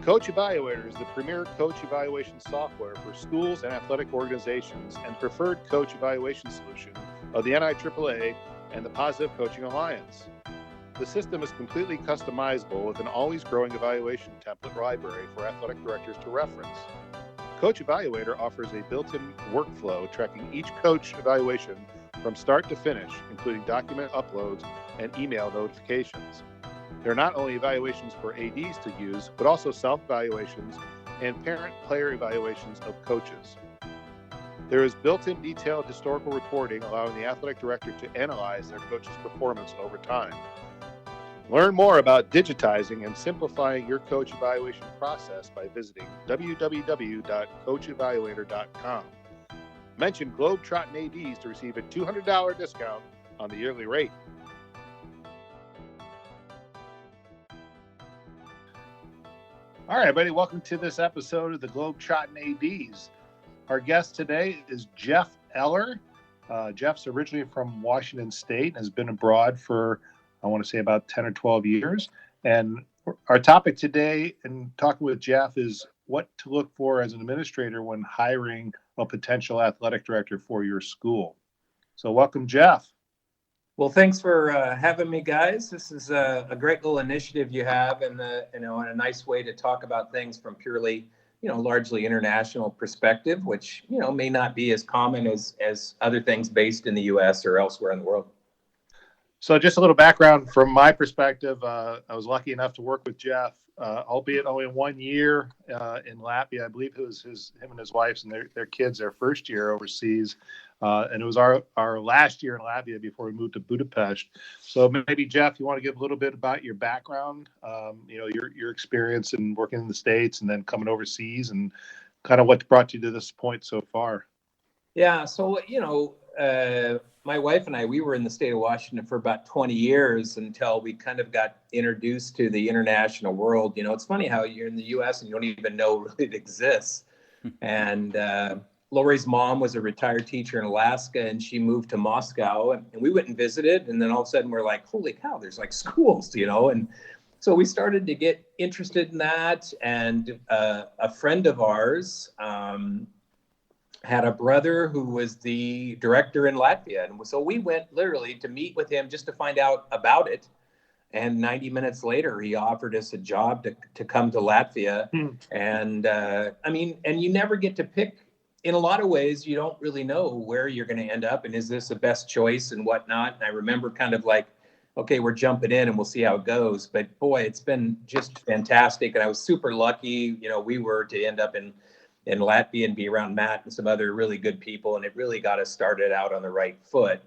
Coach Evaluator is the premier coach evaluation software for schools and athletic organizations and preferred coach evaluation solution of the NIAAA and the Positive Coaching Alliance. The system is completely customizable with an always growing evaluation template library for athletic directors to reference. Coach Evaluator offers a built-in workflow tracking each coach evaluation from start to finish, including document uploads and email notifications. There are not only evaluations for ADs to use, but also self-evaluations and parent-player evaluations of coaches. There is built-in detailed historical reporting allowing the athletic director to analyze their coach's performance over time. Learn more about digitizing and simplifying your coach evaluation process by visiting www.coachevaluator.com. Mention Globetrottin ADs to receive a $200 discount on the yearly rate. All right, everybody, welcome to this episode of the Globetrottin ADs. Our guest today is Jeff Eller. Jeff's originally from Washington State and has been abroad for, I want to say, about 10 or 12 years. And our topic today in talking with Jeff is what to look for as an administrator when hiring a potential athletic director for your school. So welcome, Jeff. Well, thanks for having me, guys. This is a great little initiative you have, and and a nice way to talk about things from purely, largely international perspective, which may not be as common as other things based in the U.S. or elsewhere in the world. So, just a little background from my perspective. I was lucky enough to work with Jeff, albeit only 1 year in Latvia. I believe it was him and his wife's and their kids, their first year overseas. And it was our last year in Latvia before we moved to Budapest. So maybe, Jeff, you want to give a little bit about your background, your experience in working in the States and then coming overseas and kind of what brought you to this point so far. Yeah. So, my wife and I, we were in the state of Washington for about 20 years until we kind of got introduced to the international world. It's funny how you're in the U.S. and you don't even know really it exists. And Lori's mom was a retired teacher in Alaska, and she moved to Moscow, and we went and visited. And then all of a sudden we're like, holy cow, there's like schools, And so we started to get interested in that. And a friend of ours had a brother who was the director in Latvia. And so we went literally to meet with him just to find out about it. And 90 minutes later, he offered us a job to come to Latvia. And and you never get to pick. In a lot of ways, you don't really know where you're going to end up and is this the best choice and whatnot. And I remember kind of like, okay, we're jumping in and we'll see how it goes. But boy, it's been just fantastic. And I was super lucky, we were to end up in Latvia and be around Matt and some other really good people. And it really got us started out on the right foot.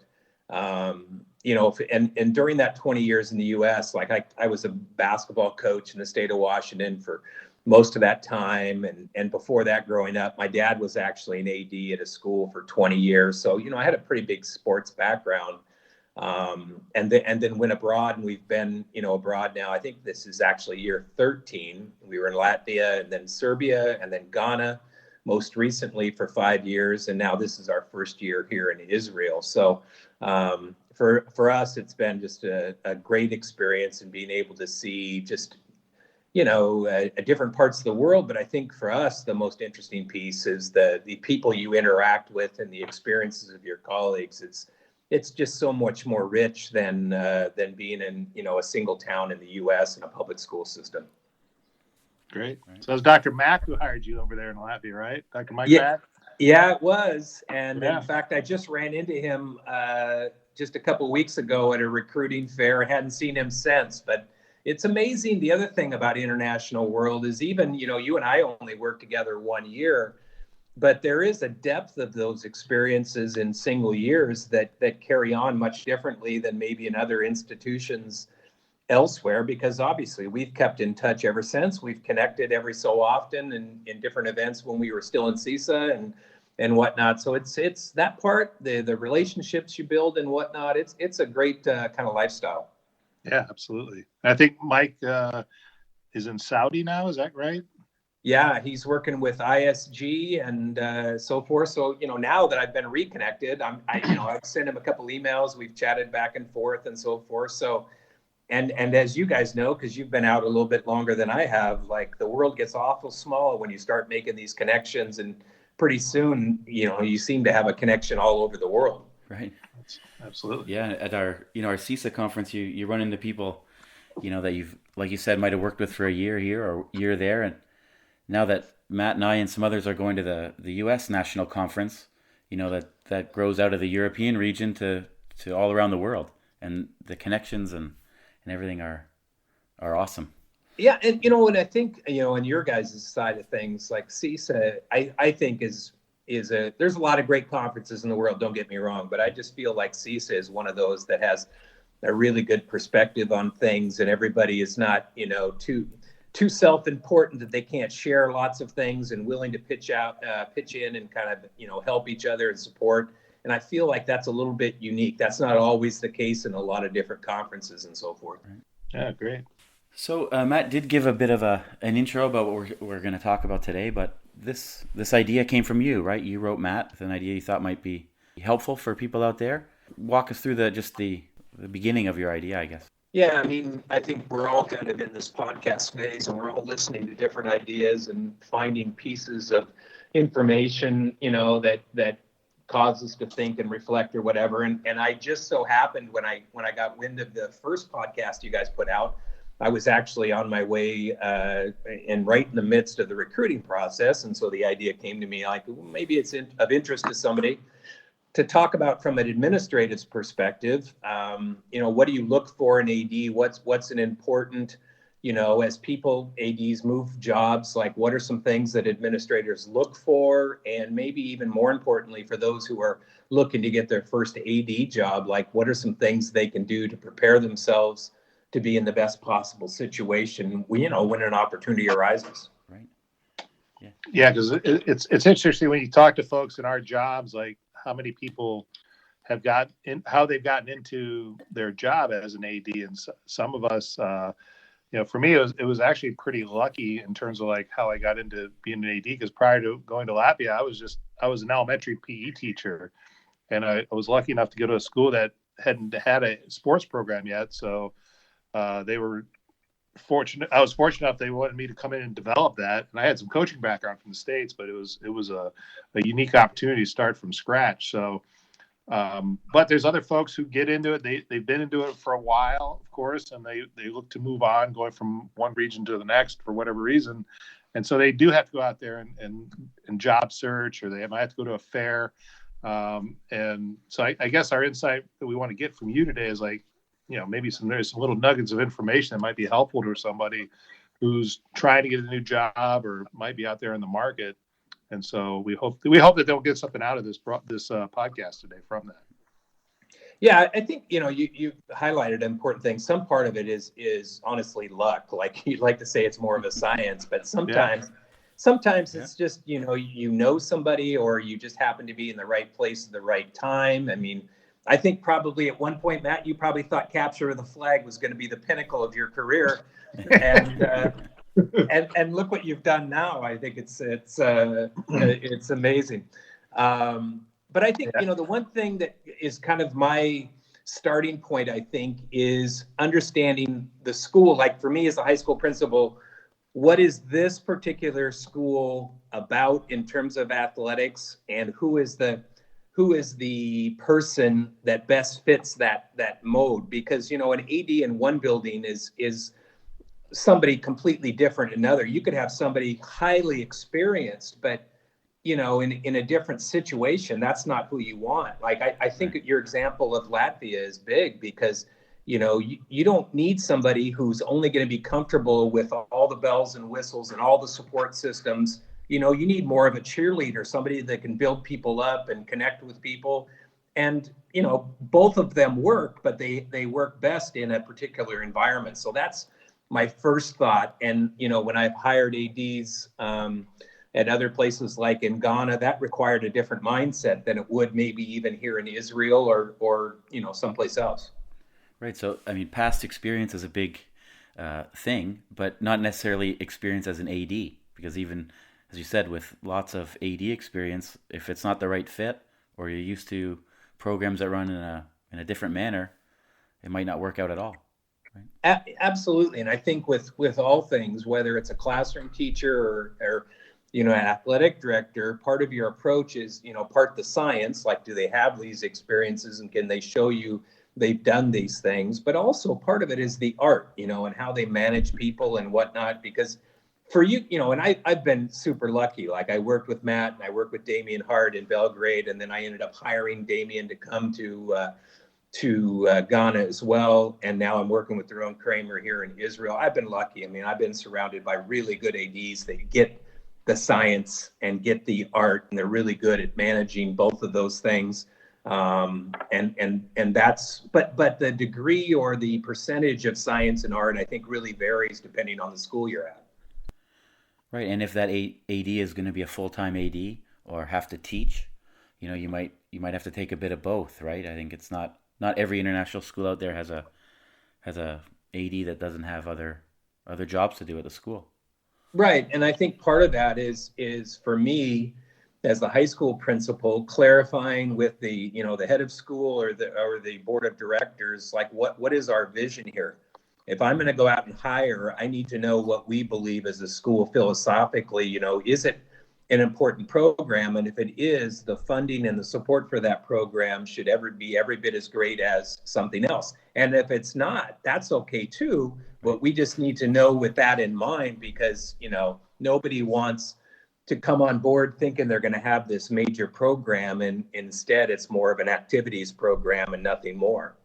And during that 20 years in the U.S., like I was a basketball coach in the state of Washington for most of that time. And before that, growing up, my dad was actually an AD at a school for 20 years. So, I had a pretty big sports background. And then went abroad, and we've been, abroad now. I think this is actually year 13. We were in Latvia and then Serbia and then Ghana, most recently for 5 years. And now this is our first year here in Israel. So for us, it's been just a great experience and being able to see just, different parts of the world. But I think for us, the most interesting piece is the people you interact with and the experiences of your colleagues. It's just so much more rich than being in, a single town in the U.S. in a public school system. Great. So it was Dr. Mack who hired you over there in Latvia, right? Dr. Mike Mack? Yeah, it was. And in fact, I just ran into him just a couple of weeks ago at a recruiting fair. I hadn't seen him since, but it's amazing. The other thing about international world is even, you and I only worked together 1 year, but there is a depth of those experiences in single years that carry on much differently than maybe in other institutions elsewhere, because obviously we've kept in touch ever since. We've connected every so often in different events when we were still in CISA and whatnot. So it's that part, the relationships you build and whatnot. It's a great kind of lifestyle. Yeah, absolutely. I think Mike is in Saudi now. Is that right? Yeah, he's working with ISG and so forth. So, now that I've been reconnected, I've sent him a couple emails. We've chatted back and forth and so forth. So and as you guys know, because you've been out a little bit longer than I have, like the world gets awful small when you start making these connections, and pretty soon, you seem to have a connection all over the world. Right. Absolutely. Yeah. At our CISA conference, you run into people, that you've, like you said, might have worked with for a year here or a year there. And now that Matt and I and some others are going to the U.S. National Conference, that grows out of the European region to all around the world. And the connections and everything are awesome. Yeah, and and I think on your guys' side of things, like CISA, I think is there's a lot of great conferences in the world. Don't get me wrong, but I just feel like CISA is one of those that has a really good perspective on things, and everybody is not too self-important that they can't share lots of things, and willing to pitch in and kind of help each other and support. And I feel like that's a little bit unique. That's not always the case in a lot of different conferences and so forth. Yeah, great. So Matt did give a bit of an intro about what we're going to talk about today, but this idea came from you, right? You wrote Matt with an idea you thought might be helpful for people out there. Walk us through the beginning of your idea, I guess. Yeah, I mean, I think we're all kind of in this podcast phase, and we're all listening to different ideas and finding pieces of information, that cause us to think and reflect or whatever. And I just so happened when I got wind of the first podcast you guys put out, I was actually on my way and right in the midst of the recruiting process. And so the idea came to me like, well, maybe it's of interest to somebody to talk about from an administrative perspective. What do you look for in AD? What's an important, as people, ADs move jobs, like what are some things that administrators look for? And maybe even more importantly, for those who are looking to get their first AD job, like what are some things they can do to prepare themselves to be in the best possible situation, when an opportunity arises. Right. Yeah, because it's interesting when you talk to folks in our jobs, like how many people have how they've gotten into their job as an AD, and some of us, for me, it was actually pretty lucky in terms of like how I got into being an AD. Because prior to going to Latvia, I was an elementary PE teacher, and I was lucky enough to go to a school that hadn't had a sports program yet, so. They were fortunate. I was fortunate enough they wanted me to come in and develop that. And I had some coaching background from the States, but it was a unique opportunity to start from scratch. So, but there's other folks who get into it. They've been into it for a while, of course, and they look to move on, going from one region to the next for whatever reason. And so they do have to go out there and job search, or they might have to go to a fair. And so I guess our insight that we want to get from you today is like, maybe there's some little nuggets of information that might be helpful to somebody who's trying to get a new job or might be out there in the market. And so we hope that they'll get something out of this podcast today from that. Yeah, I think you highlighted an important thing. Some part of it is honestly luck. Like you'd like to say it's more of a science, but sometimes it's just somebody, or you just happen to be in the right place at the right time. I mean, I think probably at one point, Matt, you probably thought capture of the flag was going to be the pinnacle of your career, and and look what you've done now. I think it's amazing. But I think the one thing that is kind of my starting point, I think, is understanding the school. Like for me as a high school principal, what is this particular school about in terms of athletics, and who is the person that best fits that mode? Because an AD in one building is somebody completely different in another. You could have somebody highly experienced, but in a different situation, that's not who you want. Like I think your example of Latvia is big, because you don't need somebody who's only going to be comfortable with all the bells and whistles and all the support systems. You need more of a cheerleader, somebody that can build people up and connect with people. And, both of them work, but they work best in a particular environment. So that's my first thought. And, when I've hired ADs at other places like in Ghana, that required a different mindset than it would maybe even here in Israel or someplace else. Right. So, I mean, past experience is a big thing, but not necessarily experience as an AD, because even, as you said, with lots of AD experience, if it's not the right fit, or you're used to programs that run in a different manner, it might not work out at all. Absolutely. And I think with all things, whether it's a classroom teacher or an athletic director, part of your approach is, part the science, like, do they have these experiences and can they show you they've done these things? But also part of it is the art, and how they manage people and whatnot. Because for you, and I've been super lucky. Like, I worked with Matt and I worked with Damien Hart in Belgrade, and then I ended up hiring Damien to come to Ghana as well. And now I'm working with Jerome Kramer here in Israel. I've been lucky. I mean, I've been surrounded by really good ADs that get the science and get the art, and they're really good at managing both of those things. And that's, but the degree or the percentage of science and art, I think, really varies depending on the school you're at. Right. And if that AD is going to be a full-time AD or have to teach, you might have to take a bit of both, right? I think it's not every international school out there has a AD that doesn't have other jobs to do at the school. Right. And I think part of that is for me, as the high school principal, clarifying with the head of school or the board of directors, like, what is our vision here? If I'm going to go out and hire, I need to know what we believe as a school philosophically. Is it an important program? And if it is, the funding and the support for that program should be every bit as great as something else. And if it's not, that's okay too. But we just need to know with that in mind, because, nobody wants to come on board thinking they're going to have this major program, and instead it's more of an activities program and nothing more.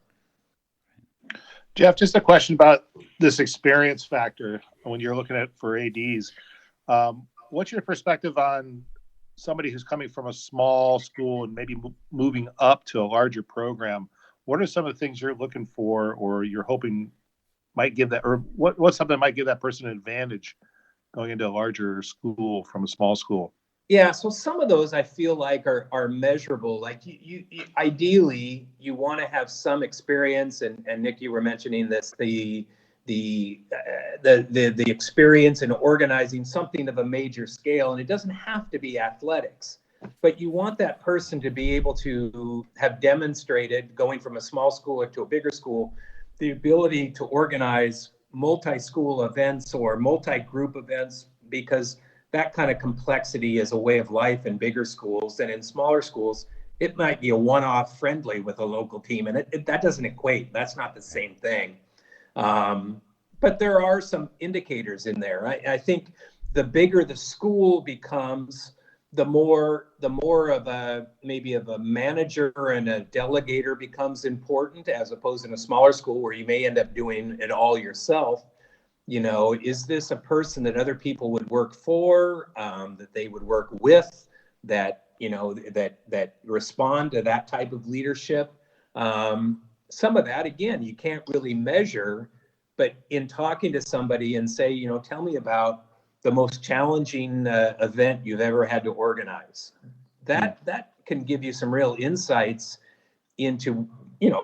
Jeff, just a question about this experience factor when you're looking at for ADs. What's your perspective on somebody who's coming from a small school and maybe moving up to a larger program? What are some of the things you're looking for, or you're hoping might give that, or what's something that might give that person an advantage going into a larger school from a small school? Yeah, so some of those I feel like are measurable. Like, you ideally you want to have some experience, and Nick, you were mentioning this, the experience in organizing something of a major scale, and it doesn't have to be athletics, but you want that person to be able to have demonstrated, going from a small school to a bigger school, the ability to organize multi-school events or multi-group events, because that kind of complexity is a way of life in bigger schools. And in smaller schools, it might be a one-off friendly with a local team, and that doesn't equate. That's not the same thing. But there are some indicators in there. I think the bigger the school becomes, the more of a manager and a delegator becomes important, as opposed in a smaller school where you may end up doing it all yourself. Is this a person that other people would work for, that they would work with, that respond to that type of leadership? Some of that, again, you can't really measure, but in talking to somebody and say, tell me about the most challenging event you've ever had to organize. That can give you some real insights into,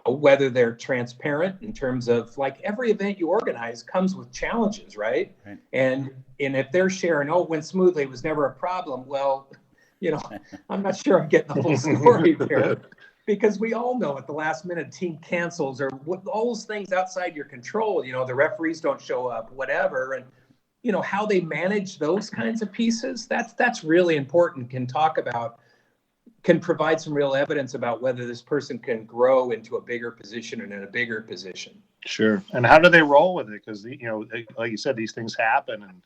whether they're transparent in terms of, like, every event you organize comes with challenges, right? And if they're sharing, it went smoothly, it was never a problem. Well, I'm not sure I'm getting the whole story there, because we all know at the last minute team cancels, or all those things outside your control, the referees don't show up, whatever. And how they manage those kinds of pieces, that's really important. Can provide some real evidence about whether this person can grow into a bigger position and in a bigger position. Sure. And how do they roll with it? Because, like you said, these things happen, and,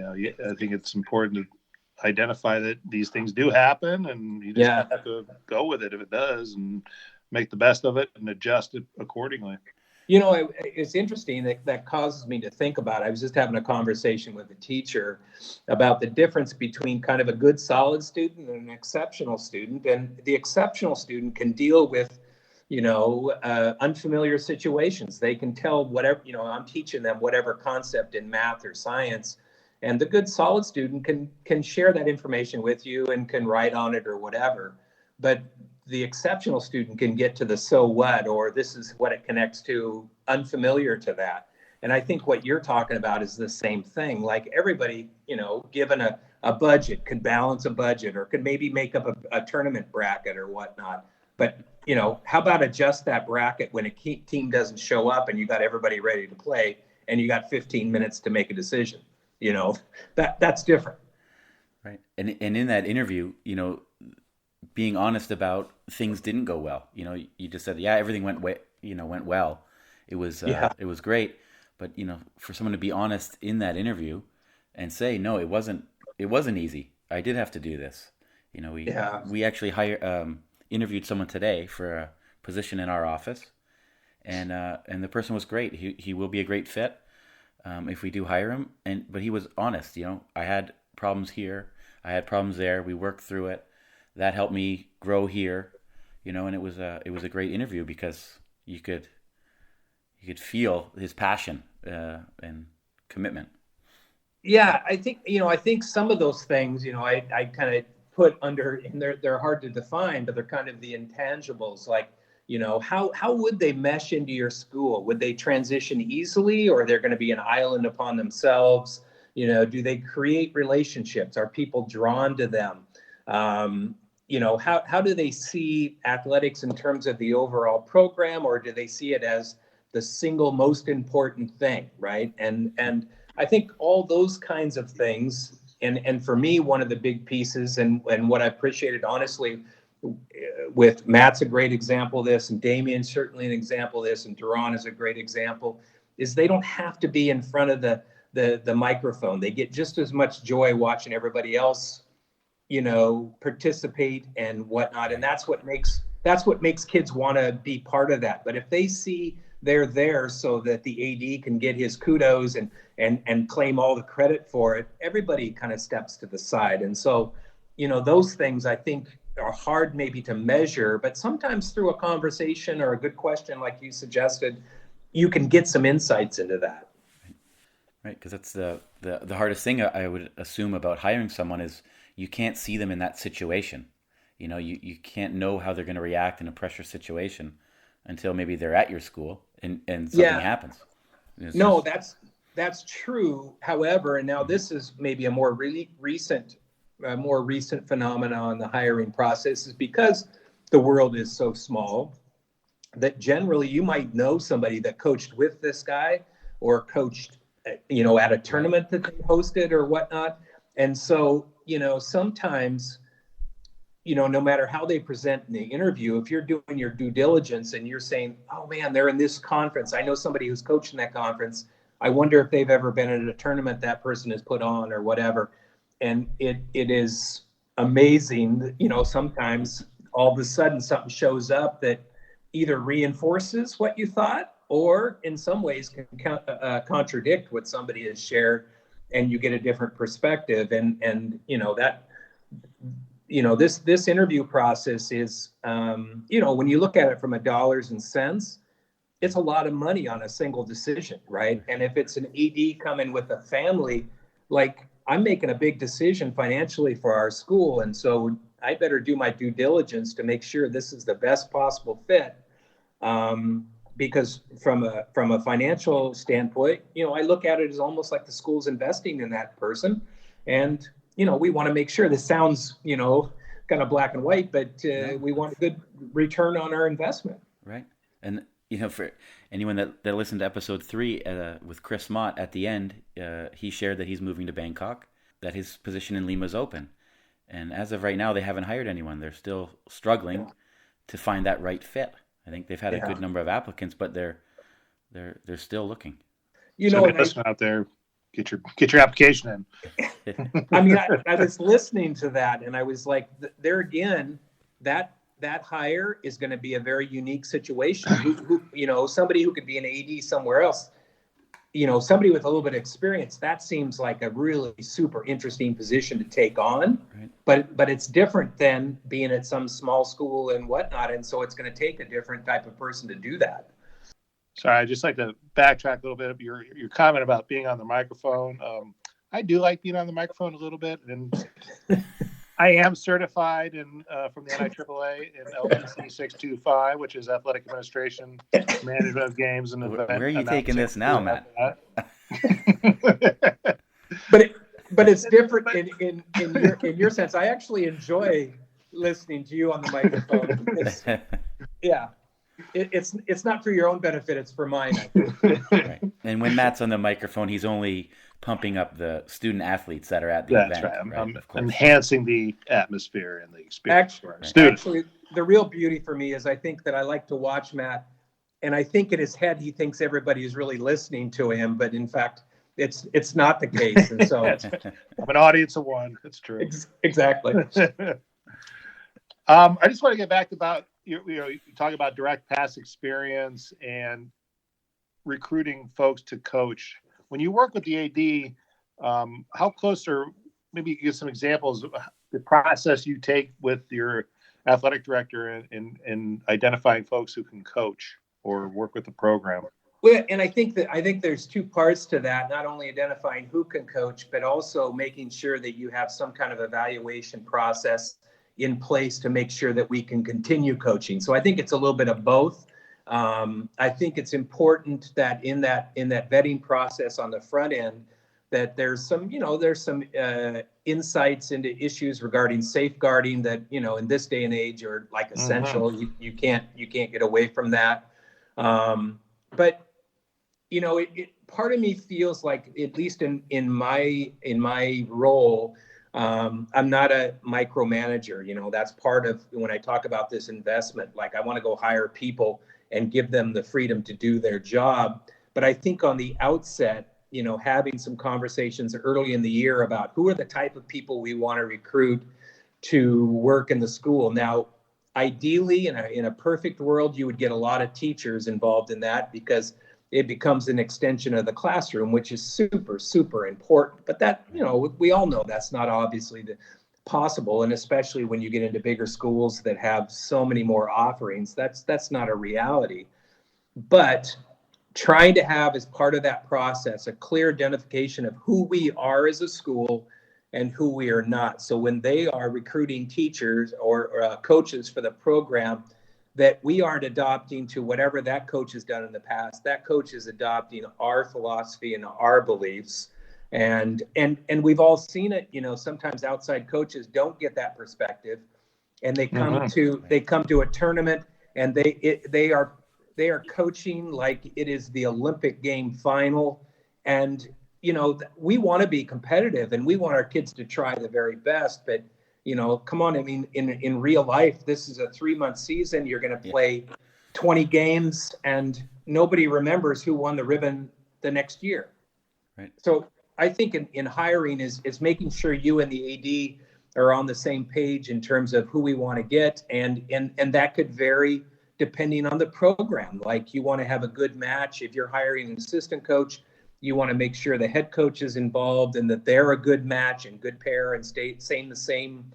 I think it's important to identify that these things do happen, and you just have to go with it if it does, and make the best of it and adjust it accordingly. It's interesting that causes me to think about it. I was just having a conversation with a teacher about the difference between kind of a good, solid student and an exceptional student. And the exceptional student can deal with, unfamiliar situations. They can tell whatever, I'm teaching them whatever concept in math or science. And the good, solid student can share that information with you and can write on it or whatever. But the exceptional student can get to the so what, or this is what it connects to, unfamiliar to that. And I think what you're talking about is the same thing. Like, everybody, given a budget, could balance a budget, or could maybe make up a tournament bracket or whatnot. But, how about adjust that bracket when a team doesn't show up and you got everybody ready to play and you got 15 minutes to make a decision? That's different. Right. And in that interview, being honest about things didn't go well. You just said, yeah, everything went well. It was great. But, for someone to be honest in that interview and say, no, it wasn't easy. I did have to do this. We actually interviewed someone today for a position in our office, and the person was great. He will be a great fit if we do hire him. But he was honest. I had problems here, I had problems there. We worked through it. That helped me grow here. And it was a great interview because you could feel his passion and commitment. Yeah, I think some of those things, I kind of put under, and they're hard to define, but they're kind of the intangibles. Like, how would they mesh into your school? Would they transition easily, or they're going to be an island upon themselves? Do they create relationships? Are people drawn to them? How do they see athletics in terms of the overall program, or do they see it as the single most important thing, right? And I think all those kinds of things, and for me, one of the big pieces, and what I appreciated, honestly, with Matt's a great example of this, and Damien's certainly an example of this, and Duran is a great example, is they don't have to be in front of the microphone. They get just as much joy watching everybody else, participate and whatnot. And that's what makes kids want to be part of that. But if they see they're there so that the AD can get his kudos and claim all the credit for it, everybody kind of steps to the side. And so, those things I think are hard maybe to measure, but sometimes through a conversation or a good question, like you suggested, you can get some insights into that. Right, because that's the hardest thing I would assume about hiring someone is you can't see them in that situation. You can't know how they're going to react in a pressure situation until maybe they're at your school and something happens. That's true. However, and now this is maybe a more recent phenomenon in the hiring process, is because the world is so small that generally you might know somebody that coached with this guy or coached at a tournament that they hosted or whatnot. And so, sometimes, no matter how they present in the interview, if you're doing your due diligence and you're saying, oh man, they're in this conference, I know somebody who's coaching that conference, I wonder if they've ever been at a tournament that person has put on or whatever. And it is amazing, sometimes all of a sudden something shows up that either reinforces what you thought, or in some ways can contradict what somebody has shared, and you get a different perspective. And this interview process is, when you look at it from a dollars and cents, it's a lot of money on a single decision, right? And if it's an AD coming with a family, like I'm making a big decision financially for our school, and so I better do my due diligence to make sure this is the best possible fit. Because from a financial standpoint, I look at it as almost like the school's investing in that person. And, we want to make sure this sounds, kind of black and white, but we want a good return on our investment. Right. And, for anyone that listened to episode 3 with Chris Mott at the end, he shared that he's moving to Bangkok, that his position in Lima is open. And as of right now, they haven't hired anyone. They're still struggling to find that right fit. I think they've had a good number of applicants, but they're still looking. Listen out there, get your application in. I mean, I was listening to that, and I was like, there again, that hire is going to be a very unique situation. Who somebody who could be an AD somewhere else, somebody with a little bit of experience. That seems like a really super interesting position to take on. Right. But it's different than being at some small school and whatnot. And so it's going to take a different type of person to do that. Sorry, I'd just like to backtrack a little bit of your comment about being on the microphone. I do like being on the microphone a little bit, and I am certified from the NIAAA in LPC 625, which is Athletic Administration, Management of Games and Events. Where are you taking this now, Matt? But it's different in your sense. I actually enjoy listening to you on the microphone. It's not for your own benefit. It's for mine, I think. Right. And when Matt's on the microphone, he's only pumping up the student athletes that are at the event. That's right. I'm of course. enhancing the atmosphere and the experience for our students. Actually, the real beauty for me is I think that I like to watch Matt, and I think in his head he thinks everybody is really listening to him, but in fact, it's not the case. And so I'm an audience of one. That's true. Exactly. I just want to get back about you talk about direct past experience and recruiting folks to coach. When you work with the AD, how close, or maybe you can give some examples of the process you take with your athletic director in identifying folks who can coach or work with the program? Well, and I think there's two parts to that, not only identifying who can coach, but also making sure that you have some kind of evaluation process in place to make sure that we can continue coaching. So I think it's a little bit of both. I think it's important that in that vetting process on the front end, that there's some insights into issues regarding safeguarding that, in this day and age are like essential. Mm-hmm. You can't get away from that. But part of me feels like, at least in my role, I'm not a micromanager. That's part of when I talk about this investment. Like, I want to go hire people and give them the freedom to do their job. But I think on the outset, having some conversations early in the year about who are the type of people we want to recruit to work in the school. Now, ideally, in a perfect world, you would get a lot of teachers involved in that, because it becomes an extension of the classroom, which is super, super important. But that, we all know that's not obviously possible. And especially when you get into bigger schools that have so many more offerings, that's not a reality. But trying to have, as part of that process, a clear identification of who we are as a school and who we are not. So when they are recruiting teachers or coaches for the program, that we aren't adopting to whatever that coach has done in the past. That coach is adopting our philosophy and our beliefs. And we've all seen it, sometimes outside coaches don't get that perspective, and they come to a tournament and they are coaching like it is the Olympic game final. And, we want to be competitive and we want our kids to try the very best, but come on. I mean, in real life, this is a 3-month season. You're going to play 20 games and nobody remembers who won the ribbon the next year. Right. So I think in hiring is making sure you and the AD are on the same page in terms of who we want to get. And that could vary depending on the program. Like, you want to have a good match. If you're hiring an assistant coach, you want to make sure the head coach is involved and that they're a good match and good pair and saying the same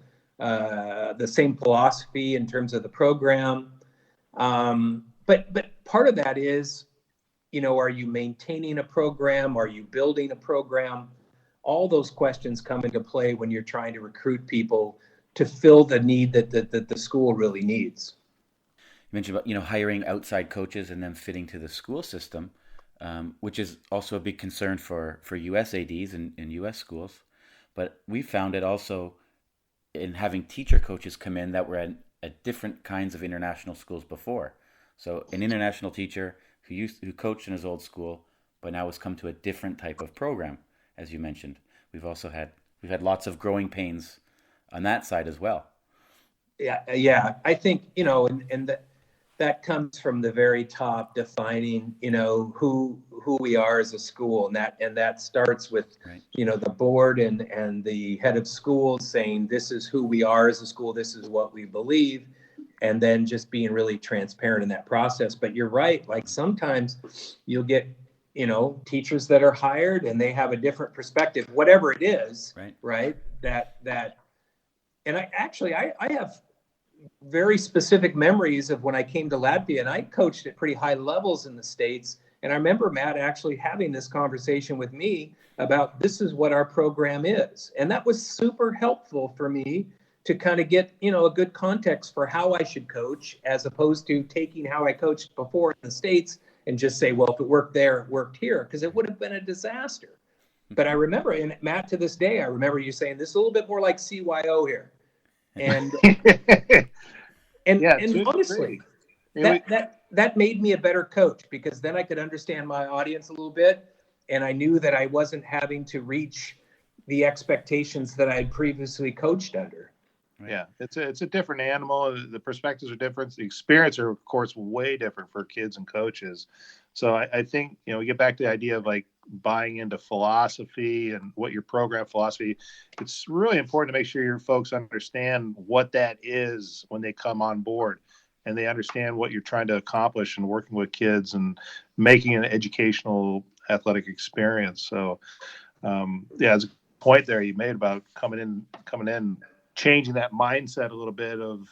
philosophy in terms of the program. But part of that is, are you maintaining a program? Are you building a program? All those questions come into play when you're trying to recruit people to fill the need that the school really needs. You mentioned about, hiring outside coaches and them fitting to the school system. Which is also a big concern for U.S. ADs in U.S. schools. But we found it also in having teacher coaches come in that were at different kinds of international schools before. So an international teacher who coached in his old school, but now has come to a different type of program, as you mentioned. We've had lots of growing pains on that side as well. Yeah. I think, and that comes from the very top, defining, who we are as a school. And that starts with, right, the board and the head of school saying, this is who we are as a school. This is what we believe. And then just being really transparent in that process. But you're right. Like, sometimes you'll get, teachers that are hired and they have a different perspective, whatever it is, right? And I have very specific memories of when I came to Latvia, and I coached at pretty high levels in the States. And I remember Matt actually having this conversation with me about, this is what our program is. And that was super helpful for me to kind of get, a good context for how I should coach, as opposed to taking how I coached before in the States and just say, well, if it worked there, it worked here, because it would have been a disaster. But I remember, and Matt, to this day, I remember you saying, this is a little bit more like CYO here. And Yeah, and honestly, that made me a better coach, because then I could understand my audience a little bit, and I knew that I wasn't having to reach the expectations that I had previously coached under. Right. Yeah, it's a different animal. The perspectives are different. The experience are, of course, way different for kids and coaches. So I think, we get back to the idea of like buying into philosophy and what your program philosophy. It's really important to make sure your folks understand what that is when they come on board, and they understand what you're trying to accomplish and working with kids and making an educational athletic experience. So, there's a point there you made about coming in, changing that mindset a little bit of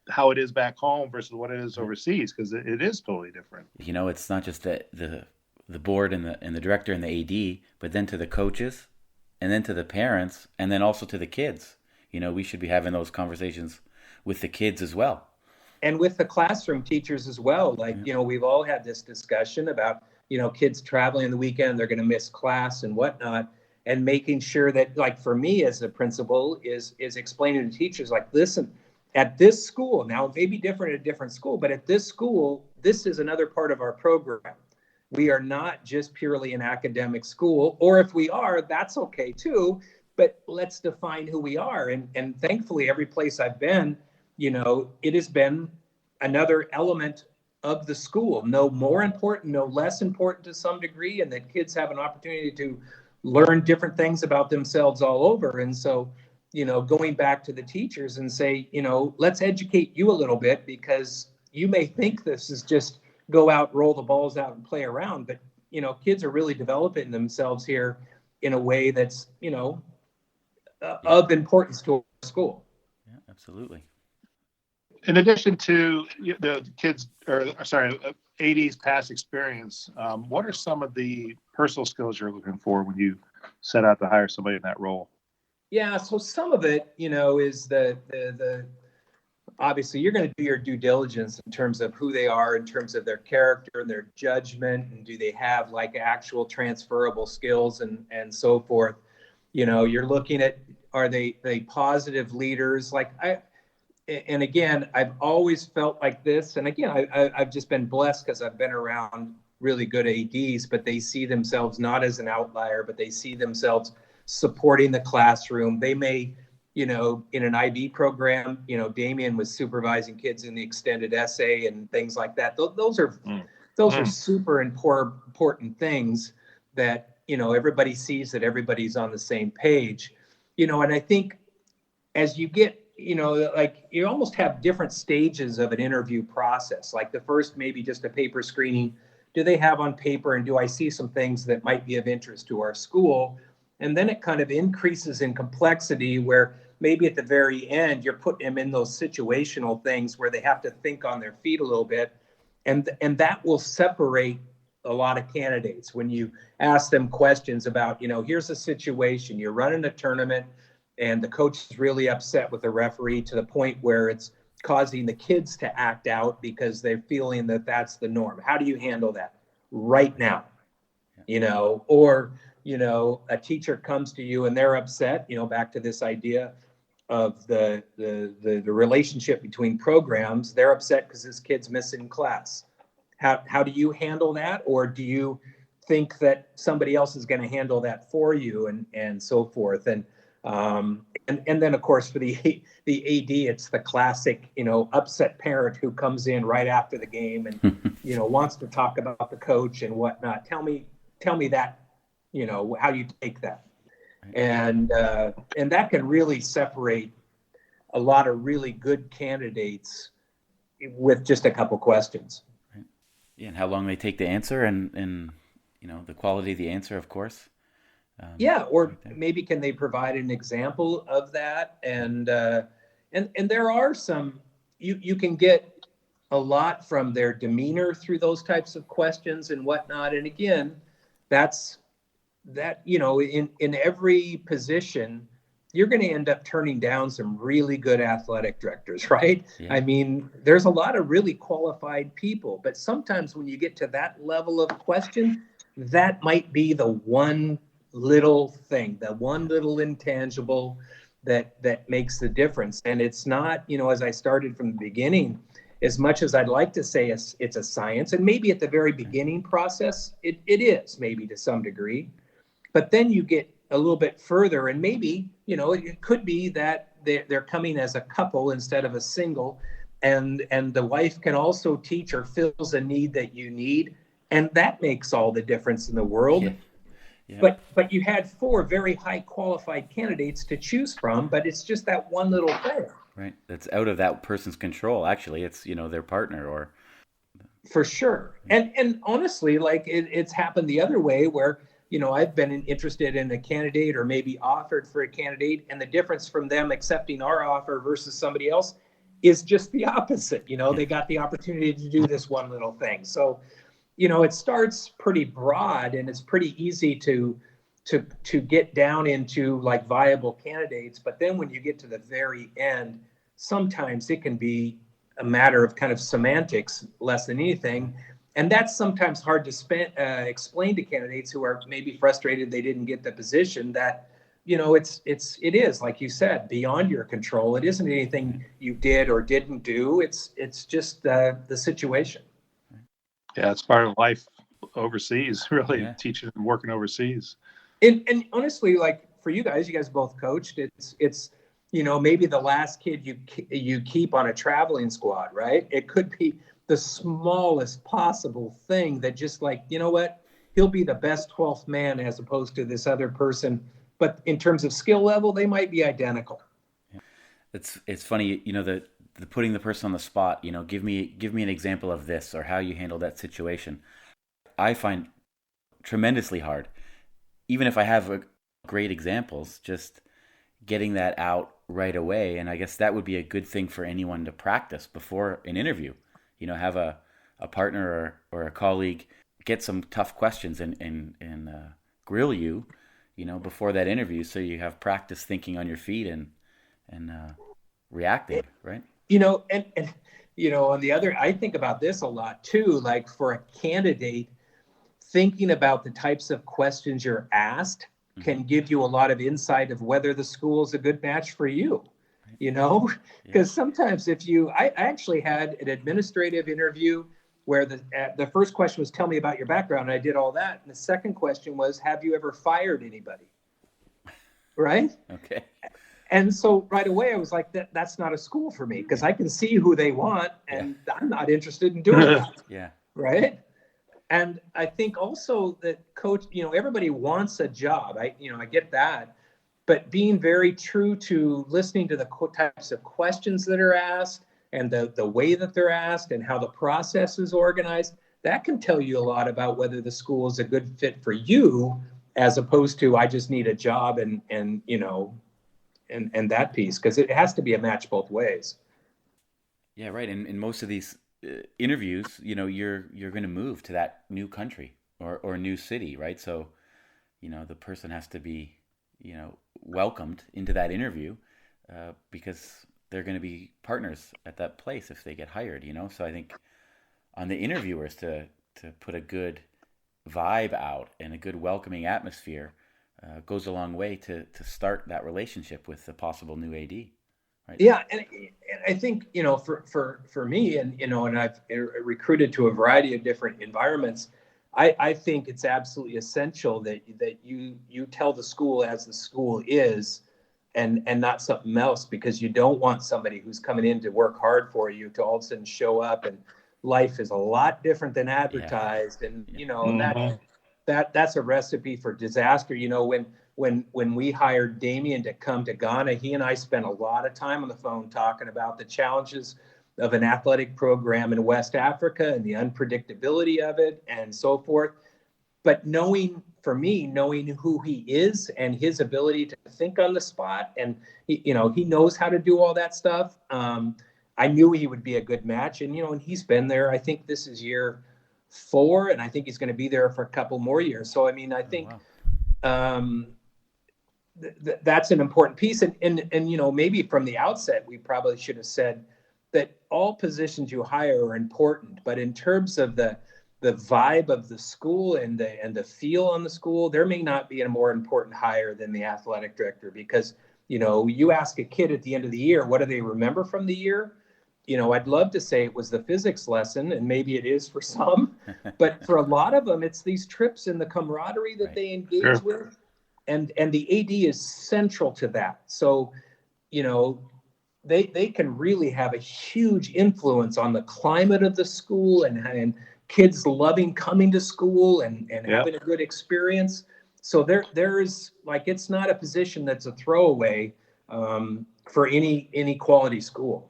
how it is back home versus what it is overseas, because it is totally different. It's not just the board and the director and the AD, but then to the coaches, and then to the parents, and then also to the kids. We should be having those conversations with the kids as well. And with the classroom teachers as well. Like, we've all had this discussion about, kids traveling on the weekend, they're going to miss class and whatnot. And making sure that, like, for me as a principal, is explaining to teachers, like, listen, at this school, now it may be different at a different school, but at this school, this is another part of our program. We are not just purely an academic school, or if we are, that's okay too, but let's define who we are. And thankfully, every place I've been, it has been another element of the school, no more important, no less important to some degree, and that kids have an opportunity to learn different things about themselves all over. And so, going back to the teachers and say, let's educate you a little bit, because you may think this is just go out, roll the balls out and play around, but, kids are really developing themselves here in a way that's, of importance to our school. Yeah, absolutely. In addition to the kids, AD's past experience, what are some of the personal skills you're looking for when you set out to hire somebody in that role? Yeah, so some of it, is the obviously you're going to do your due diligence in terms of who they are, in terms of their character and their judgment, and do they have like actual transferable skills and so forth. You're looking at, are they positive leaders? And again, I've always felt like this. And again, I've just been blessed because I've been around really good ADs, but they see themselves not as an outlier, but they see themselves supporting the classroom. They may, in an IB program, Damien was supervising kids in the extended essay and things like that. Those are super important things that, everybody sees that everybody's on the same page, and I think as you get, you almost have different stages of an interview process. Like the first, maybe just a paper screening. Do they have on paper, and do I see some things that might be of interest to our school? And then it kind of increases in complexity, where maybe at the very end, you're putting them in those situational things where they have to think on their feet a little bit. And that will separate a lot of candidates when you ask them questions about, here's a situation, you're running a tournament, and the coach is really upset with the referee to the point where it's causing the kids to act out because they're feeling that that's the norm. How do you handle that right now? Or, a teacher comes to you and they're upset, back to this idea of the relationship between programs. They're upset because this kid's missing class. How do you handle that? Or do you think that somebody else is going to handle that for you, and so forth? And then of course for the AD, it's the classic, upset parent who comes in right after the game and, wants to talk about the coach and whatnot. Tell me that, how you take that. And that can really separate a lot of really good candidates with just a couple questions. Right. Yeah, and how long they take to answer, and the quality of the answer, of course. Or maybe can they provide an example of that? And there are some, you can get a lot from their demeanor through those types of questions and whatnot. And again, that's in every position, you're going to end up turning down some really good athletic directors, right? Yeah. I mean, there's a lot of really qualified people, but sometimes when you get to that level of question, that might be the one little thing, the one little intangible that makes the difference. And it's not, as I started from the beginning, as much as I'd like to say it's a science, and maybe at the very beginning process, it is maybe to some degree, but then you get a little bit further, and maybe, it could be that they're coming as a couple instead of a single, and the wife can also teach or fills a need that you need, and that makes all the difference in the world. Yeah. Yeah. But you had 4 very high qualified candidates to choose from, but it's just that one little thing. Right. That's out of that person's control. Actually, it's, their partner or. For sure. And honestly, like it's happened the other way where, I've been interested in a candidate or maybe offered for a candidate, and the difference from them accepting our offer versus somebody else is just the opposite. They got the opportunity to do this one little thing. So, it starts pretty broad, and it's pretty easy to get down into like viable candidates. But then when you get to the very end, sometimes it can be a matter of kind of semantics less than anything. And that's sometimes hard to explain to candidates who are maybe frustrated they didn't get the position, that, it is, like you said, beyond your control. It isn't anything you did or didn't do. It's just the situation. Yeah, it's part of life overseas, really, teaching and working overseas. And honestly, like for you guys both coached. It's maybe the last kid you keep on a traveling squad, right? It could be the smallest possible thing that just like, what, he'll be the best 12th man as opposed to this other person. But in terms of skill level, they might be identical. Yeah. It's funny, the putting the person on the spot, give me an example of this or how you handle that situation. I find tremendously hard, even if I have great examples, just getting that out right away. And I guess that would be a good thing for anyone to practice before an interview. Have a partner or a colleague get some tough questions and grill you, before that interview, so you have practice thinking on your feet and reacting, right? And on the other, I think about this a lot too, like for a candidate, thinking about the types of questions you're asked can give you a lot of insight of whether the school is a good match for you, because sometimes I actually had an administrative interview where the first question was, tell me about your background. And I did all that. And the second question was, have you ever fired anybody? Right? Okay. And so right away I was like, that's not a school for me, because I can see who they want, and I'm not interested in doing that. Yeah. Right. And I think also that coach, everybody wants a job. I get that, but being very true to listening to the types of questions that are asked and the way that they're asked and how the process is organized, that can tell you a lot about whether the school is a good fit for you, as opposed to, I just need a job and that piece, because it has to be a match both ways. Yeah, right. And in most of these interviews, you're going to move to that new country or new city, right? So, the person has to be, welcomed into that interview because they're going to be partners at that place if they get hired, So I think on the interviewers to put a good vibe out and a good welcoming atmosphere goes a long way to start that relationship with the possible new AD. Right? Yeah, and I think for me, and I've recruited to a variety of different environments. I think it's absolutely essential that you tell the school as the school is, and not something else, because you don't want somebody who's coming in to work hard for you to all of a sudden show up and life is a lot different than advertised, and that's a recipe for disaster. When we hired Damien to come to Ghana, he and I spent a lot of time on the phone talking about the challenges of an athletic program in West Africa and the unpredictability of it and so forth. But knowing who he is and his ability to think on the spot, and he knows how to do all that stuff. I knew he would be a good match, and and he's been there. I think this is year 4, and I think he's going to be there for a couple more years. So I mean, I think that's an important piece, and maybe from the outset we probably should have said that all positions you hire are important, but in terms of the vibe of the school and the feel on the school, there may not be a more important hire than the athletic director, because You ask a kid at the end of the year, what do they remember from the year? I'd love to say it was the physics lesson, and maybe it is for some, but for a lot of them, it's these trips and the camaraderie that they engage with. And the AD is central to that. So, they can really have a huge influence on the climate of the school and kids loving coming to school and having a good experience. So there's like, it's not a position that's a throwaway for any quality school.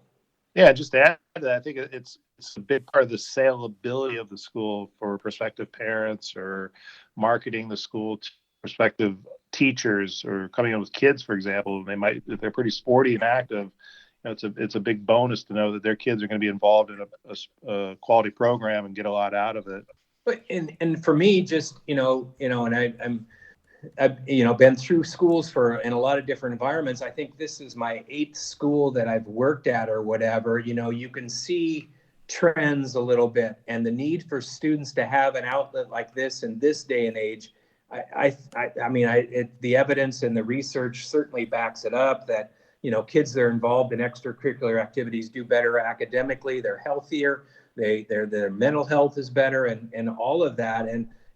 Yeah, just to add to that, I think it's a big part of the saleability of the school for prospective parents or marketing the school to prospective teachers or coming in with kids, for example. If they're pretty sporty and active, it's a big bonus to know that their kids are going to be involved in a quality program and get a lot out of it. But and for me, just and I've been through schools in a lot of different environments. I think this is my 8th school that I've worked at or whatever. You can see trends a little bit, and the need for students to have an outlet like this in this day and age. The evidence and the research certainly backs it up that kids that are involved in extracurricular activities do better academically. They're healthier. Their mental health is better, and all of that.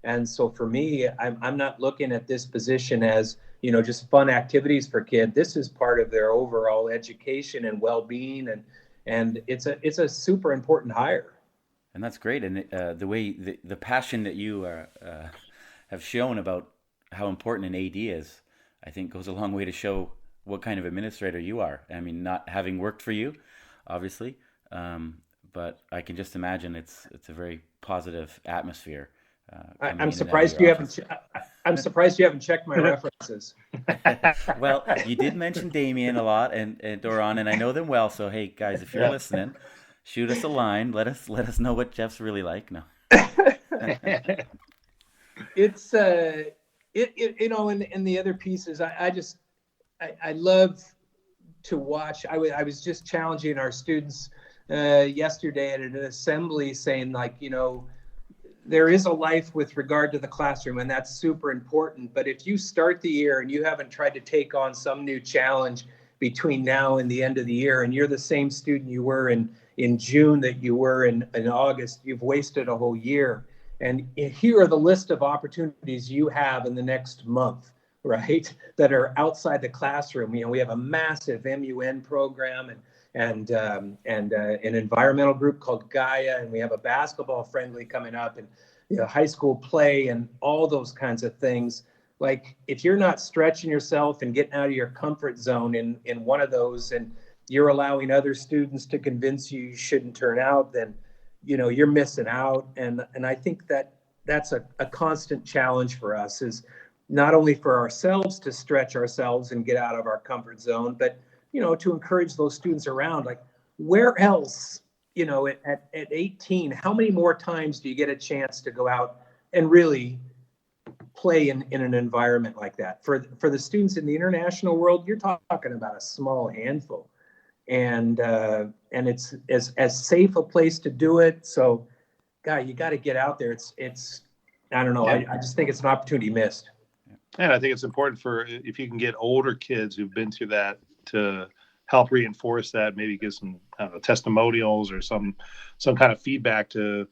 And so for me, I'm not looking at this position as, just fun activities for kids. This is part of their overall education and well-being. And it's a super important hire. And that's great. And the way the passion that you have shown about how important an AD is, I think goes a long way to show what kind of administrator you are. I mean, not having worked for you, obviously, but I can just imagine it's a very positive atmosphere. I'm surprised you haven't. I'm surprised you haven't checked my references. Well, you did mention Damien a lot and Doron, and I know them well. So hey, guys, if you're listening, shoot us a line. Let us know what Jeff's really like. No. It's and the other pieces. I love to watch. I was just challenging our students yesterday at an assembly, saying like, there is a life with regard to the classroom, and that's super important. But if you start the year and you haven't tried to take on some new challenge between now and the end of the year, and you're the same student you were in June that you were in August, you've wasted a whole year. And here are the list of opportunities you have in the next month, right, that are outside the classroom. We have a massive MUN program and an environmental group called Gaia, and we have a basketball friendly coming up, and high school play and all those kinds of things. Like, if you're not stretching yourself and getting out of your comfort zone in one of those, and you're allowing other students to convince you shouldn't turn out, then you're missing out. And I think that's a constant challenge for us, is not only for ourselves to stretch ourselves and get out of our comfort zone, but to encourage those students around, like, where else, at 18, how many more times do you get a chance to go out and really play in an environment like that? For the students in the international world, you're talking about a small handful, and it's as safe a place to do it. So, God, you got to get out there. It's I don't know. I just think it's an opportunity missed. And I think it's important if you can get older kids who've been through that to help reinforce that, maybe give some testimonials or some kind of feedback to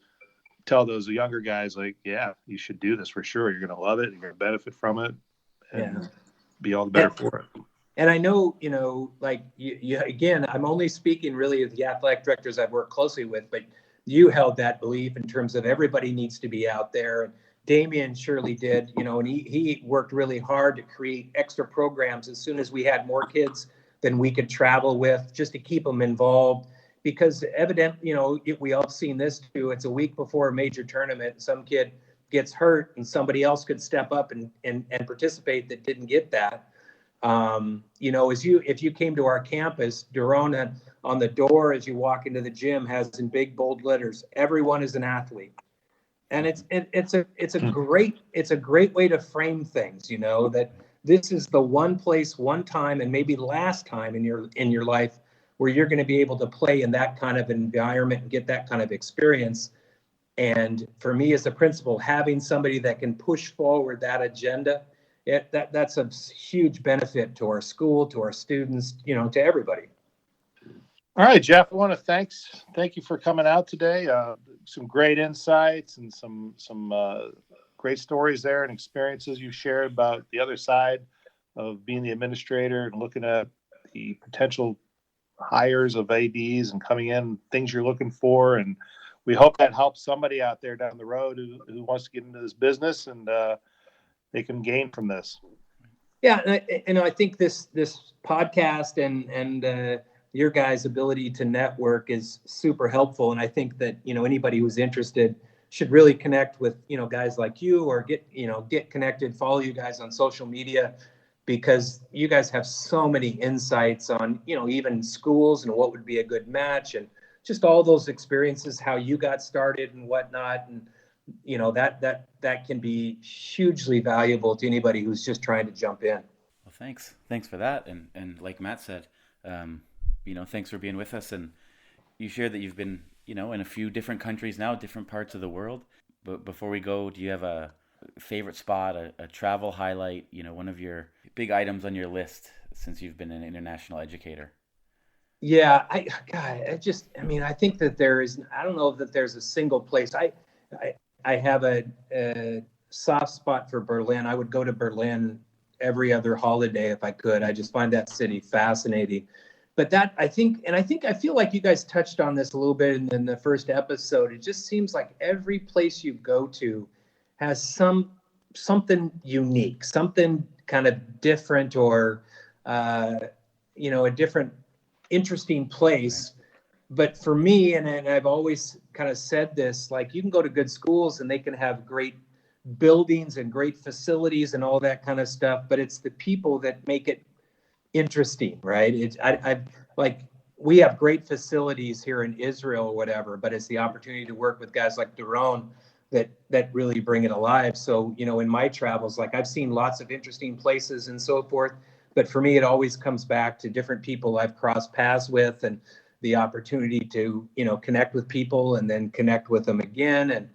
tell those younger guys, like, yeah, you should do this for sure. You're going to love it. You're going to benefit from it, and be all the better for it. And I know, like you again, I'm only speaking really of the athletic directors I've worked closely with, but you held that belief in terms of everybody needs to be out there. And Damien surely did, and he worked really hard to create extra programs as soon as we had more kids than we could travel with, just to keep them involved. Because evidently, we all seen this too. It's a week before a major tournament. Some kid gets hurt and somebody else could step up and participate that didn't get that. If you came to our campus, Dorona on the door as you walk into the gym has in big bold letters, everyone is an athlete. And it's a great way to frame things, that this is the one place, one time, and maybe last time in your life where you're going to be able to play in that kind of environment and get that kind of experience. And for me as a principal, having somebody that can push forward that agenda that's a huge benefit to our school, to our students, to everybody. All right, Jeff, I want to thank you for coming out today. Some great insights and some great stories there and experiences you shared about the other side of being the administrator and looking at the potential hires of ADs and coming in, things you're looking for. And we hope that helps somebody out there down the road who wants to get into this business, and they can gain from this. Yeah, and I think this podcast and your guys' ability to network is super helpful. And I think that, anybody who's interested should really connect with, guys like you, or get connected, follow you guys on social media, because you guys have so many insights on, even schools and what would be a good match, and just all those experiences, how you got started and whatnot. And, that can be hugely valuable to anybody who's just trying to jump in. Well, thanks for that. And like Matt said, thanks for being with us. And you shared that you've been, in a few different countries now, different parts of the world. But before we go, do you have a favorite spot, a travel highlight, one of your big items on your list since you've been an international educator? Yeah, I think that I don't know that there's a single place. I have a soft spot for Berlin. I would go to Berlin every other holiday if I could. I just find that city fascinating. But I feel like you guys touched on this a little bit in the first episode. It just seems like every place you go to has something unique, something kind of different, or a different, interesting place. But for me, and I've always kind of said this, like, you can go to good schools and they can have great buildings and great facilities and all that kind of stuff, but it's the people that make it interesting, right? We have great facilities here in Israel or whatever, but it's the opportunity to work with guys like Doron that really bring it alive. So, in my travels, like, I've seen lots of interesting places and so forth, but for me, it always comes back to different people I've crossed paths with, and the opportunity to, connect with people and then connect with them again. And,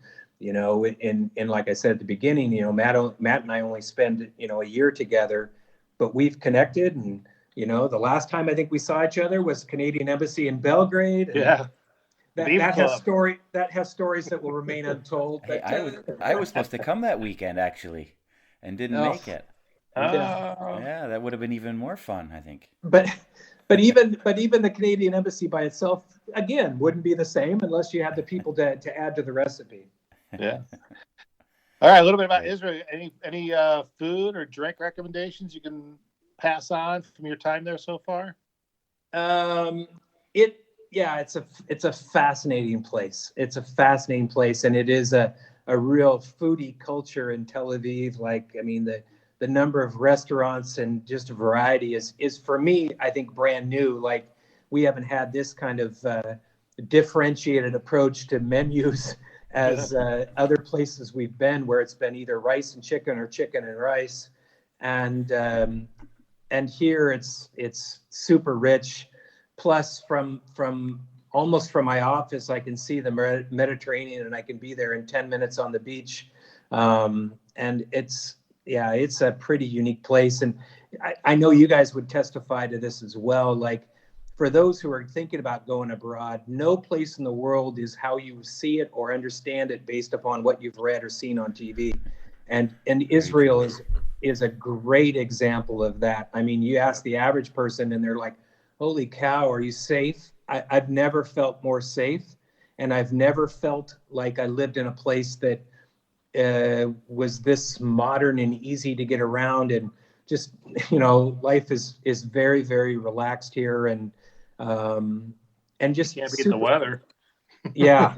and like I said at the beginning, Matt and I only spend, a year together, but we've connected. And, the last time I think we saw each other was Canadian Embassy in Belgrade. Yeah. That has stories that will remain untold. Hey, I was supposed to come that weekend, actually, and didn't make it. Yeah, that would have been even more fun, I think. But even the Canadian Embassy by itself, again, wouldn't be the same unless you had the people to add to the recipe. Yeah. All right, a little bit about Israel. Any food or drink recommendations you can pass on from your time there so far? It's a fascinating place. It's a fascinating place, and it is a real foodie culture in Tel Aviv. Like, I mean, the number of restaurants and just variety is for me, I think, brand new. Like, we haven't had this kind of differentiated approach to menus as other places we've been, where it's been either rice and chicken or chicken and rice. And here it's super rich. Plus, from almost from my office, I can see the Mediterranean, and I can be there in 10 minutes on the beach. And it's a pretty unique place. And I know you guys would testify to this as well. Like, for those who are thinking about going abroad, no place in the world is how you see it or understand it based upon what you've read or seen on TV. And Israel is a great example of that. I mean, you ask the average person and they're like, holy cow, are you safe? I've never felt more safe. And I've never felt like I lived in a place that was this modern and easy to get around. And just, life is very, very relaxed here. And just can't beat the weather. Yeah.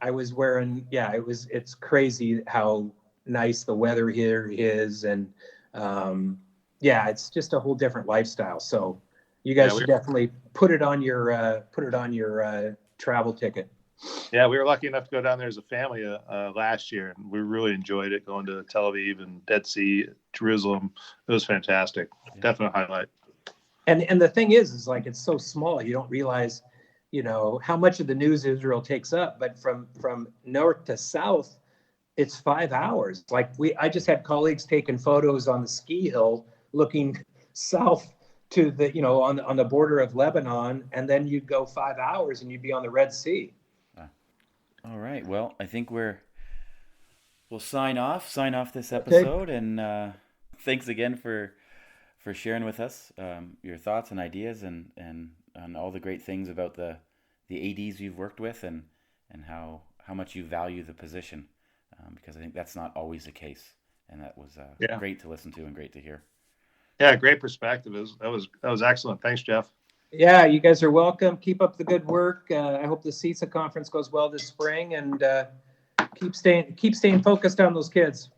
I was wearing, it's crazy how nice the weather here is. And it's just a whole different lifestyle. So you guys should definitely put it on your travel ticket. Yeah, we were lucky enough to go down there as a family last year, and we really enjoyed it, going to Tel Aviv and Dead Sea, Jerusalem. It was fantastic. Definite highlight. And the thing is like, it's so small, you don't realize, how much of the news Israel takes up. But from north to south, it's 5 hours. Like I just had colleagues taking photos on the ski hill looking south to the, on the border of Lebanon, and then you'd go 5 hours and you'd be on the Red Sea. All right. Well, I think we'll sign off this episode. Okay. And thanks again for sharing with us your thoughts and ideas and all the great things about the ADs you've worked with and how much you value the position, because I think that's not always the case. And that was great to listen to and great to hear. Yeah, great perspective. That was excellent. Thanks, Jeff. Yeah, you guys are welcome. Keep up the good work. I hope the CISA conference goes well this spring, and keep staying focused on those kids.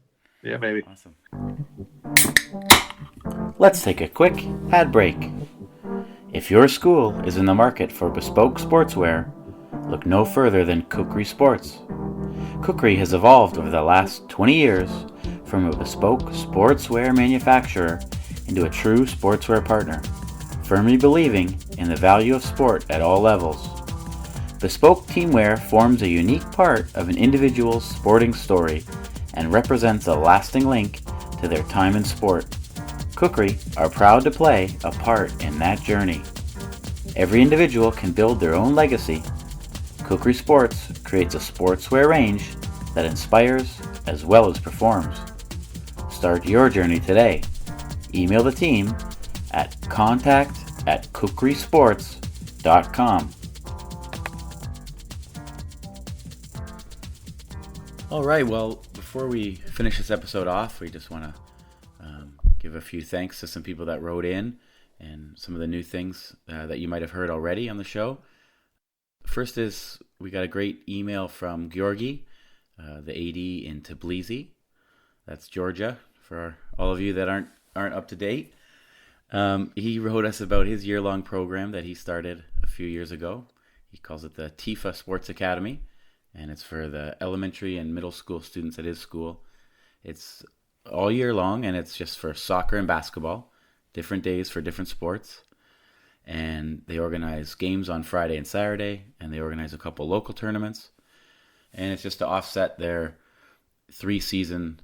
Yeah, baby. Awesome. Let's take a quick ad break. If your school is in the market for bespoke sportswear, look no further than Kukri Sports. Kukri has evolved over the last 20 years from a bespoke sportswear manufacturer into a true sportswear partner, firmly believing in the value of sport at all levels. Bespoke teamwear forms a unique part of an individual's sporting story and represents a lasting link to their time in sport. Kukri are proud to play a part in that journey. Every individual can build their own legacy. Kukri Sports creates a sportswear range that inspires as well as performs. Start your journey today. Email the team at contact@kukrisports.com. All right, well, before we finish this episode off, we just want to give a few thanks to some people that wrote in and some of the new things that you might have heard already on the show. First is, we got a great email from Georgi, the AD in Tbilisi. That's Georgia, for all of you that aren't up to date. He wrote us about his year-long program that he started a few years ago. He calls it the Tifa Sports Academy, and it's for the elementary and middle school students at his school. It's all year long, and it's just for soccer and basketball, different days for different sports. And they organize games on Friday and Saturday, and they organize a couple local tournaments. And it's just to offset their 3-season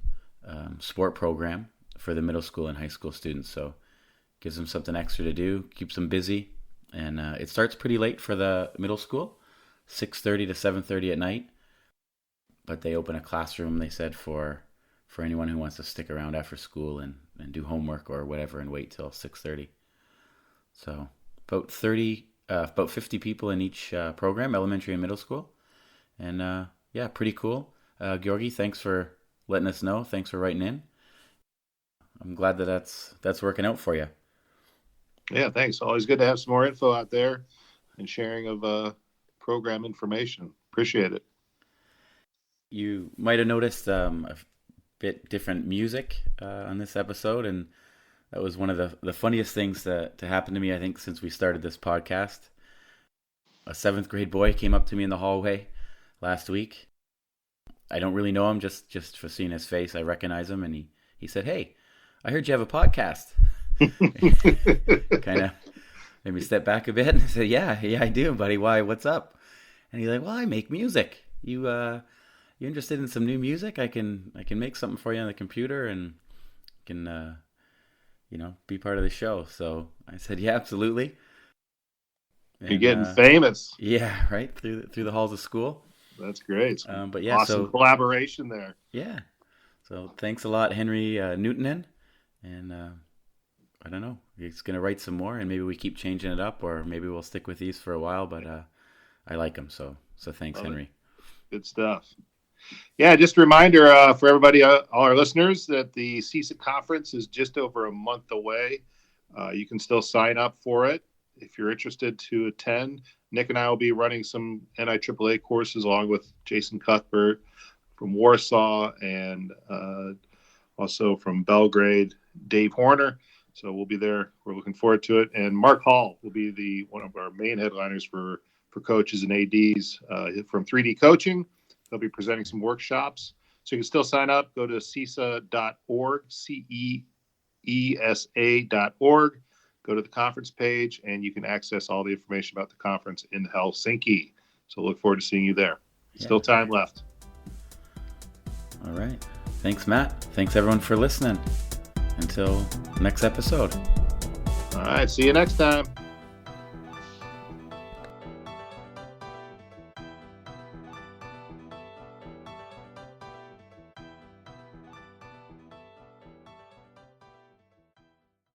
sport program for the middle school and high school students. So gives them something extra to do, keeps them busy. And it starts pretty late for the middle school, 6:30 to 7:30 at night. But they open a classroom, they said, for anyone who wants to stick around after school and do homework or whatever and wait till 6:30. So about 50 people in each program, elementary and middle school. And pretty cool. Georgi, thanks for letting us know. Thanks for writing in. I'm glad that's working out for you. Yeah, thanks. Always good to have some more info out there and sharing of program information. Appreciate it. You might have noticed a bit different music on this episode, and that was one of the funniest things to happen to me, I think, since we started this podcast. A 7th grade boy came up to me in the hallway last week. I don't really know him, just for seeing his face, I recognize him, and he said, "Hey, I heard you have a podcast." Kind of made me step back a bit and say, yeah, I do, buddy. Why? What's up? And he's like, "Well, I make music. You interested in some new music? I can make something for you on the computer and can be part of the show." So I said, "Yeah, absolutely." And, you're getting famous. Yeah, right, through the halls of school. That's great. But yeah, awesome collaboration there. Yeah. So thanks a lot, Henry Newtonen. And I don't know, he's going to write some more, and maybe we keep changing it up, or maybe we'll stick with these for a while. But I like him, so thanks, Henry. Good stuff. Yeah, just a reminder for everybody, all our listeners, that the CISA conference is just over a month away. You can still sign up for it if you're interested to attend. Nick and I will be running some NIAAA courses along with Jason Cuthbert from Warsaw and also from Belgrade, Dave Horner. So we'll be there. We're looking forward to it. And Mark Hall will be one of our main headliners for coaches and ADs from 3D Coaching. They'll be presenting some workshops. So you can still sign up. Go to CISA.org, CEESA.org. Go to the conference page, and you can access all the information about the conference in Helsinki. So look forward to seeing you there. Still time left. All right. Thanks, Matt. Thanks, everyone, for listening. Until next episode. All right. See you next time.